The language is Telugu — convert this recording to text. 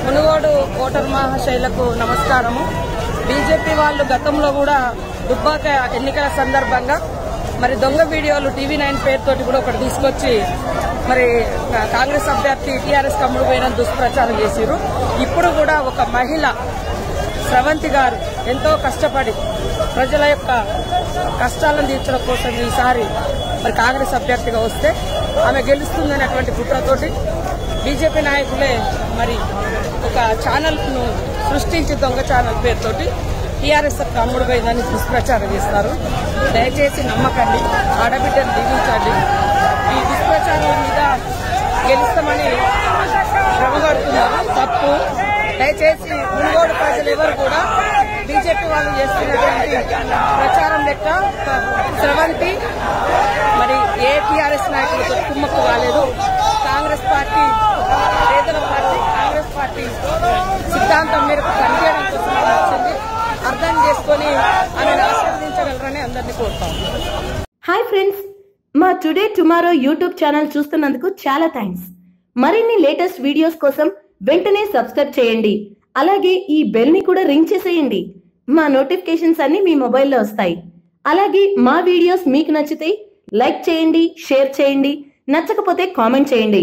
మునుగోడు ఓటర్ మహాశైలకు నమస్కారము. బీజేపీ వాళ్ళు గతంలో కూడా దుబ్బాక ఎన్నికల సందర్భంగా మరి దొంగ వీడియోలు టీవీ9 పేరుతోటి కూడా ఒకటి తీసుకొచ్చి మరి కాంగ్రెస్ అభ్యర్థి టీఆర్ఎస్ కమ్ముడు పోయిన దుష్ప్రచారం చేసిరు. ఇప్పుడు కూడా ఒక మహిళ స్రవంతి గారు ఎంతో కష్టపడి ప్రజల యొక్క కష్టాలను తీర్చడం కోసం ఈసారి మరి కాంగ్రెస్ అభ్యర్థిగా వస్తే ఆమె గెలుస్తుందనేటువంటి కుట్రతోటి బీజేపీ నాయకులే మరి ఒక ఛానల్ను సృష్టించి దొంగ ఛానల్ పేరుతోటి టీఆర్ఎస్ కమ్ముడు పోయిందని దుష్ప్రచారం చేస్తారు. దయచేసి నమ్మకండి, ఆడబిడ్డను దీవించండి. ఈ దుష్ప్రచారాల మీద గెలుస్తామని శ్రమపడుతున్నారు, తప్పు. దయచేసి మునుగోడు ప్రజలు ఎవరు కూడా బీజేపీ వాళ్ళు చేస్తున్నటువంటి ప్రచారం లెక్క స్రవంతి మరి ఏ టీఆర్ఎస్ నాయకులతో కుమ్మక్కు కాలేదు. కాంగ్రెస్ పార్టీ పేదల పార్టీ, కాంగ్రెస్ పార్టీ సిద్ధాంతం మేరకు పనిచేయడం కోసం వచ్చింది. అర్థం చేసుకుని ఆమెను ఆశీర్వదించగలరని అందరినీ కోరుతాం. హాయ్ ఫ్రెండ్స్, మా టుడే టుమారో యూట్యూబ్ ఛానల్ చూస్తున్నందుకు చాలా థ్యాంక్స్. మరిన్ని లేటెస్ట్ వీడియోస్ కోసం వెంటనే సబ్స్క్రైబ్ చేయండి. అలాగే ఈ బెల్ ని కూడా రింగ్ చేసేయండి. మా నోటిఫికేషన్స్ అన్ని మీ మొబైల్లో వస్తాయి. అలాగే మా వీడియోస్ మీకు నచ్చితే లైక్ చేయండి, షేర్ చేయండి, నచ్చకపోతే కామెంట్ చేయండి.